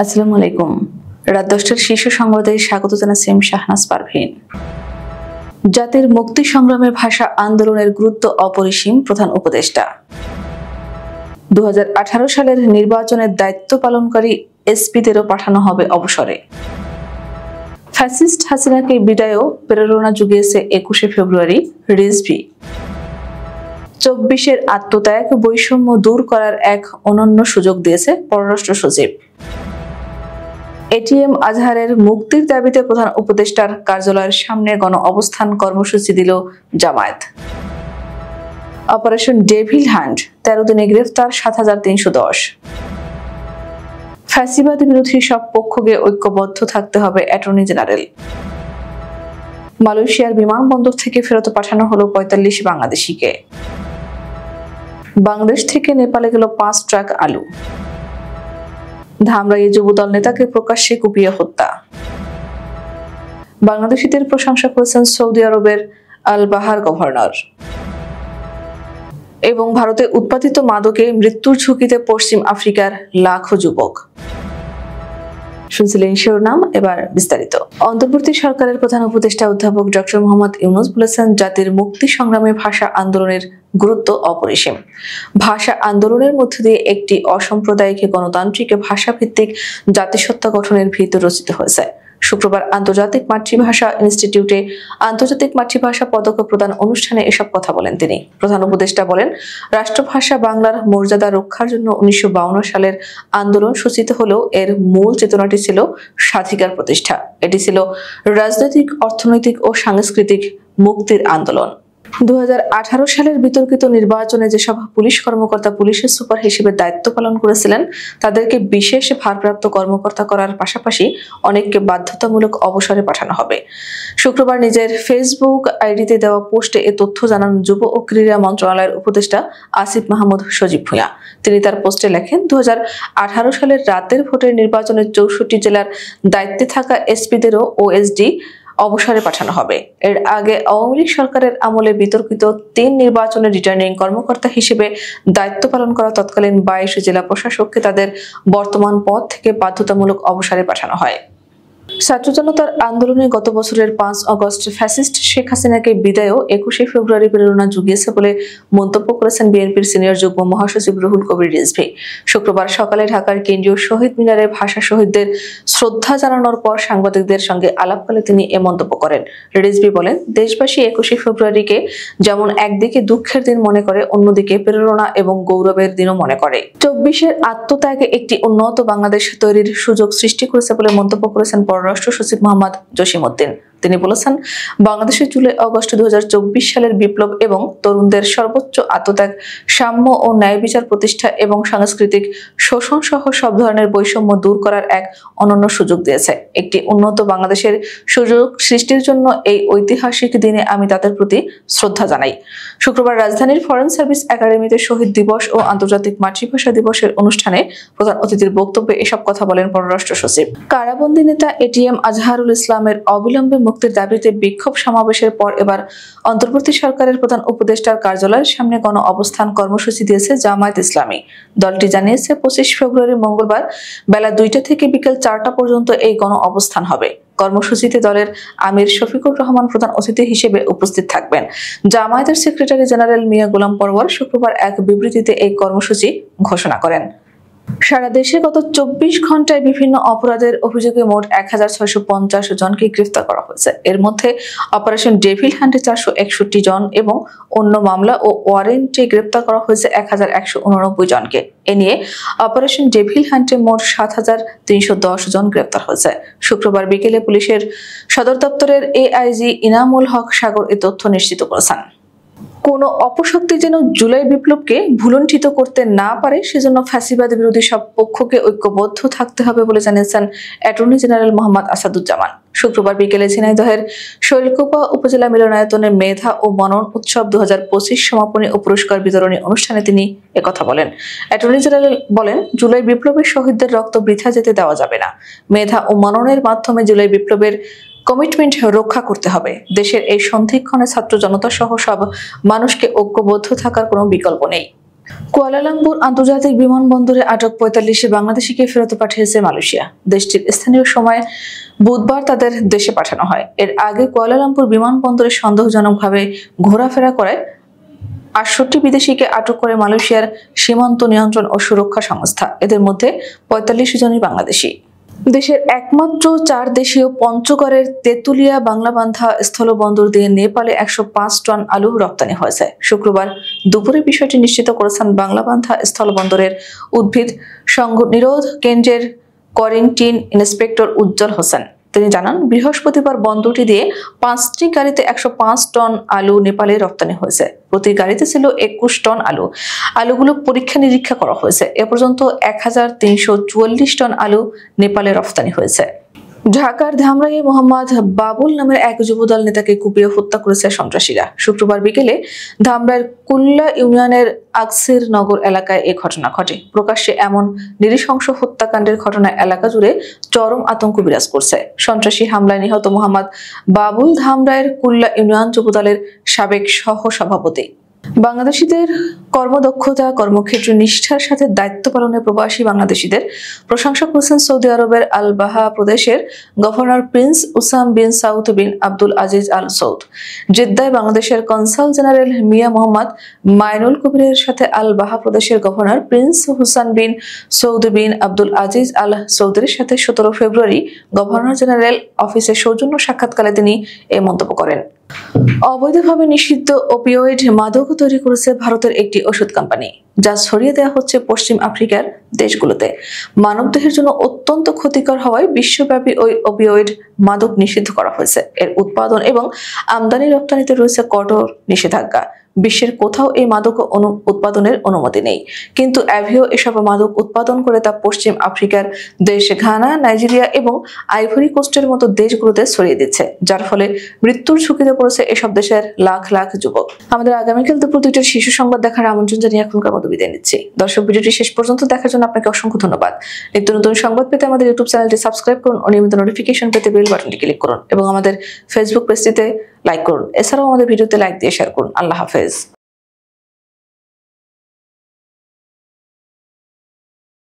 আসসালামু আলাইকুম। রাত 10টার শীর্ষ সংবাদে স্বাগত জানাচ্ছি আমি শাহনাজ পারভীন। জাতির মুক্তি সংগ্রামের ভাষা আন্দোলনের গুরুত্ব অপরিসীম, প্রধান উপদেষ্টা। 2018 সালের নির্বাচনের দায়িত্ব পালনকারী এসপিদেরও পাঠানো হবে অবসরে। ফ্যাসিস্ট হাসিনাকে বিদায়ও প্রেরণা জুগিয়েছে 21শে ফেব্রুয়ারি রিজভি। 24-এর আত্মত্যাগ বৈষম্য দূর করার এক অনন্য সুযোগ দিয়েছে পররাষ্ট্র সচিব। এটিএম আজহারের মুক্তির দাবিতে প্রধান উপদেষ্টার কার্যালয়ের সামনে গণ অবস্থান কর্মসূচি দিল জামায়াত। অপারেশন ডেভিল হান্ট, 13 দিনে গ্রেফতার 7310। ফ্যাসিবাদ বিরোধী সব পক্ষকে ঐক্যবদ্ধ থাকতে হবে অ্যাটর্নি জেনারেল। মালয়েশিয়ার বিমানবন্দর থেকে ফেরত পাঠানো হলো 45 বাংলাদেশিকে। বাংলাদেশ থেকে নেপালে গেল 5 ট্রাক আলু। ধামরাইয়ে যুবদল নেতাকে প্রকাশ্যে কুপিয়ে হত্যা। বাংলাদেশিদের প্রশংসা করেছেন সৌদি আরবের আল বাহার গভর্নর। এবং ভারতে উৎপাদিত মাদকে মৃত্যুর ঝুঁকিতে পশ্চিম আফ্রিকার লাখো যুবক। শুনছিলেন শিরোনাম, এবার বিস্তারিত। অন্তর্বর্তী সরকারের প্রধান উপদেষ্টা অধ্যাপক ডক্টর মোহাম্মদ ইউনূস বলেছেন, জাতির মুক্তি সংগ্রামে ভাষা আন্দোলনের গুরুত্ব অপরিসীম। ভাষা আন্দোলনের মধ্য দিয়ে একটি অসাম্প্রদায়িক গণতান্ত্রিক ভাষাভিত্তিক জাতিসত্তা গঠনের ভিত রচিত হয়েছে। শুক্রবার আন্তর্জাতিক মাতৃভাষা ইনস্টিটিউটে আন্তর্জাতিক মাতৃভাষা পদক প্রদান অনুষ্ঠানে এসব কথা বলেন তিনি। প্রধান উপদেষ্টা বলেন, রাষ্ট্রভাষা বাংলার মর্যাদা রক্ষার জন্য 1952 সালের আন্দোলন সূচিত হলেও এর মূল চেতনাটি ছিল স্বাধিকার প্রতিষ্ঠা। এটি ছিল রাজনৈতিক, অর্থনৈতিক ও সাংস্কৃতিক মুক্তির আন্দোলন। 2018 সালের বিতর্কিত নির্বাচনে যেসব পুলিশ কর্মকর্তা পুলিশের সুপার হিসেবে দায়িত্ব পালন করেছিলেন তাদেরকে বিশেষ ভারপ্রাপ্ত কর্মকর্তা করার পাশাপাশি অনেককে বাধ্যতামূলক অবসরে পাঠানো হবে। শুক্রবার নিজের ফেসবুক আইডিতে দেওয়া পোস্টে এ তথ্য জানান যুব ও ক্রীড়া মন্ত্রণালয়ের উপদেষ্টা আসিফ মাহমুদ সজীব ভূঁইয়া। তিনি তার পোস্টে লেখেন, 2018 সালের রাতের ভোটের নির্বাচনে 64 জেলার দায়িত্বে থাকা এসপিদেরও ওএসডি অবসরে পাঠানো হবে। এর আগে আওয়ামী লীগ সরকারের আমলে বিতর্কিত 3 নির্বাচনের রিটার্নিং কর্মকর্তা হিসেবে দায়িত্ব পালন করা তৎকালীন 22 জেলা প্রশাসককে তাদের বর্তমান পদ থেকে বাধ্যতামূলক অবসরে পাঠানো হয়। ছাত্র জনতার আন্দোলনে গত বছরের 5 আগস্ট ফ্যাসিস্ট শেখ হাসিনাকে বিদায়ও 21শে ফেব্রুয়ারি প্রেরণা জুগিয়েছে বলে মন্তব্য করেছেন বিএনপির সিনিয়র যুগ্ম মহাসচিব রুহুল কবির রিজভী। শুক্রবার সকালে ঢাকার কেন্দ্রীয় শহীদ মিনারে ভাষা শহীদদের শ্রদ্ধা জানানোর পর সাংবাদিকদের সঙ্গে আলাপকালে তিনি এ মন্তব্য করেন। রিজভী বলেন, দেশবাসী 21শে ফেব্রুয়ারিকে যেমন একদিকে দুঃখের দিন মনে করে, অন্যদিকে প্রেরণা এবং গৌরবের দিনও মনে করে। 24-এর আত্মত্যাগে একটি উন্নত বাংলাদেশ তৈরির সুযোগ সৃষ্টি করেছে বলে মন্তব্য করেছেন পররাষ্ট্র সচিব মোহাম্মদ জসিমউদ্দিন। তিনি বলেছেন, বাংলাদেশের জুলাই আগস্ট 2024 সালের বিপ্লব এবং তরুণদের সর্বোচ্চ আত্মত্যাগ সাম্য ও ন্যায় বিচার প্রতিষ্ঠা এবং সাংস্কৃতিক শোষণ সহ সব ধরনের বৈষম্য দূর করার এক অনন্য সুযোগ দিয়েছে। একটি উন্নত বাংলাদেশের সুযোগ সৃষ্টির জন্য এই ঐতিহাসিক দিনে আমি তাদের প্রতি শ্রদ্ধা জানাই। শুক্রবার রাজধানীর ফরেন সার্ভিস একাডেমিতে শহীদ দিবস ও আন্তর্জাতিক মাতৃভাষা দিবসের অনুষ্ঠানে প্রধান অতিথির বক্তব্যে এসব কথা বলেন পররাষ্ট্র সচিব। কারাবন্দী নেতা এটিএম আজহারুল ইসলামের অবিলম্বে মুক্তির দাবিতে বিক্ষোভ সমাবেশের পর এবার অন্তর্বর্তী সরকারের প্রধান উপদেষ্টার কার্যালয়ের সামনে গণ অবস্থান কর্মসূচি দিয়েছে জামায়াত ইসলামী। দলটি জানিয়েছে, 25 ফেব্রুয়ারি মঙ্গলবার বেলা 2টা থেকে বিকেল 4টা পর্যন্ত এই গণ অবস্থান হবে। কর্মসূচিতে দলের আমির শফিকুর রহমান প্রধান অতিথি হিসেবে উপস্থিত থাকবেন। জামায়াতের সেক্রেটারি জেনারেল মিয়া গোলাম পরওয়ার শুক্রবার এক বিবৃতিতে এই কর্মসূচি ঘোষণা করেন। সারা দেশে গত 24 ঘন্টায় বিভিন্ন অপরাধের অভিযোগে মোট 1650 জনকে গ্রেফতার করা হয়েছে। এর মধ্যে অপারেশন ডেভিল হান্টে 461 জন এবং অন্য মামলা ও ওয়ারেন্টে গ্রেফতার করা হয়েছে 1189 জনকে। এ নিয়ে অপারেশন ডেভিল হান্টে মোট 7310 জন গ্রেফতার হয়েছে। শুক্রবার বিকেলে পুলিশের সদর দপ্তরের এআইজি ইনামুল হক সাগর এ তথ্য নিশ্চিত করেছেন। কোনো অপশক্তি যেন জুলাই বিপ্লবকে ভুলণ্ঠিত করতে না পারে, সেজন্য ফ্যাসিবাদ বিরোধী সব পক্ষকে ঐক্যবদ্ধ থাকতে হবে বলে জানিয়েছেন অ্যাটর্নি জেনারেল মোহাম্মদ আসাদুজ্জামান। শুক্রবার বিকেলে ঝিনাইদহের শৈলকুপা উপজেলা মিলনায়তনে মেধা ও মনন উৎসব 2025 সমাপনী ও পুরস্কার বিতরণী অনুষ্ঠানে তিনি একথা বলেন। অ্যাটর্নি জেনারেল বলেন, জুলাই বিপ্লবের শহীদদের রক্ত বৃথা যেতে দেওয়া যাবে না। মেধা ও মননের মাধ্যমে জুলাই বিপ্লবের কমিটমেন্ট রক্ষা করতে হবে। দেশের এই সন্ধিক্ষণে ছাত্র জনতা সহ সব মানুষকে ঐক্যবদ্ধ থাকার কোনো বিকল্প নেই। কুয়ালালামপুর আন্তর্জাতিক বিমানবন্দরে আটক ৪৫ বাংলাদেশিকে ফেরত পাঠিয়েছে মালয়েশিয়া। দেশটির স্থানীয় সময় বুধবার তাদের দেশে পাঠানো হয়। এর আগে কুয়ালালামপুর বিমানবন্দরে সন্দেহজনকভাবে ঘোরাফেরা করায় ৬৮ বিদেশিকে আটক করে মালয়েশিয়ার সীমান্ত নিয়ন্ত্রণ ও সুরক্ষা সংস্থা। এদের মধ্যে ৪৫ জনই বাংলাদেশি। দেশের একমাত্র ৪ দেশীয় পঞ্চগড়ের তেঁতুলিয়া বাংলাবান্ধা স্থলবন্দর দিয়ে নেপালে ১০৫ টন আলু রপ্তানি হয়েছে। শুক্রবার দুপুরে বিষয়টি নিশ্চিত করেছেন বাংলাবান্ধা স্থলবন্দরের উদ্ভিদ নিরোধ কেন্দ্রের কোয়ারেন্টিন ইন্সপেক্টর উজ্জ্বল হোসেন। তিনি জানান, বৃহস্পতিবার বন্দরটি দিয়ে ৫টি গাড়িতে ১০৫ টন আলু নেপালে রপ্তানি হয়েছে। প্রতি গাড়িতে ছিল ২১ টন আলু। আলুগুলো পরীক্ষা নিরীক্ষা করা হয়েছে। এ পর্যন্ত ১৩৪৪ টন আলু নেপালে রপ্তানি হয়েছে। ঢাকার ধামরাইয়ে মোহাম্মদ বাবুল নামের এক যুবদল নেতাকে কুপিয়ে হত্যা করেছে সন্ত্রাসীরা। শুক্রবার বিকেলে ধামরাইয়ের কুল্লা ইউনিয়নের আকসির নগর এলাকায় এ ঘটনা ঘটে। প্রকাশ্যে এমন নৃশংস হত্যাকাণ্ডের ঘটনায় এলাকা জুড়ে চরম আতঙ্ক বিরাজ করছে। সন্ত্রাসী হামলায় নিহত মোহাম্মদ বাবুল ধামরাইয়ের কুল্লা ইউনিয়ন যুবদলের সাবেক সহ-সভাপতি। বাংলাদেশিদের কর্মদক্ষতা, কর্মক্ষেত্রে নিষ্ঠার সাথে দায়িত্ব পালনে প্রবাসী বাংলাদেশিদের প্রশংসা করেছেন সৌদি আরবের আল বাহা প্রদেশের গভর্নর প্রিন্স উসাম বিন সাউদ বিন আব্দুল আজিজ আল সৌদ। জেদ্দায় বাংলাদেশের কনসাল জেনারেল মিয়া মোহাম্মদ মাইনুল কবিরের সাথে আল বাহা প্রদেশের গভর্নর প্রিন্স হুসান বিন সৌদ বিন আব্দুল আজিজ আল সৌদের সাথে ১৭ ফেব্রুয়ারি গভর্নর জেনারেল অফিসে সৌজন্য সাক্ষাৎকালে তিনি এই মন্তব্য করেন। অবৈধভাবে নিষিদ্ধ ওপিওয়েড মাদক তৈরি করেছে ভারতের একটি ওষুধ কোম্পানি, যা ছড়িয়ে দেওয়া হচ্ছে পশ্চিম আফ্রিকার দেশগুলোতে। মানবদেহের জন্য অত্যন্ত ক্ষতিকর হওয়ায় বিশ্বব্যাপী ওই ওপিওয়েড মাদক নিষিদ্ধ করা হয়েছে। এর উৎপাদন এবং আমদানি রপ্তানিতে রয়েছে কঠোর নিষেধাজ্ঞা। বিশ্বের কোথাও এই মাদক উৎপাদনের অনুমতি নেই, কিন্তু অ্যাভিও এসব মাদক উৎপাদন করে তা পশ্চিম আফ্রিকার দেশ ঘানা, নাইজেরিয়া এবং আইভরি কোস্টের মতো দেশগুলোতে ছড়িয়ে দিচ্ছে, যার ফলে মৃত্যুর ঝুঁকিতে পড়েছে এসব দেশের লাখ লাখ যুবক। আমাদের আগামীকাল দুপুর ২টার শিশু সংবাদ দেখার আমন্ত্রণ জানিয়ে এখনকার মতো বিদায় নিচ্ছি। দর্শক, ভিডিওটি শেষ পর্যন্ত দেখার জন্য আপনাকে অসংখ্য ধন্যবাদ। নিত্য নতুন সংবাদ পেতে আমাদের ইউটিউব চ্যানেলটি সাবস্ক্রাইব করুন ও নিয়মিত নোটিফিকেশন পেতে বেল বাটনটি ক্লিক করুন এবং আমাদের ফেসবুক পেজটিতে লাইক করুন। এছাড়াও আমাদের ভিডিওতে লাইক দিয়ে শেয়ার করুন। আল্লাহ হাফেজ।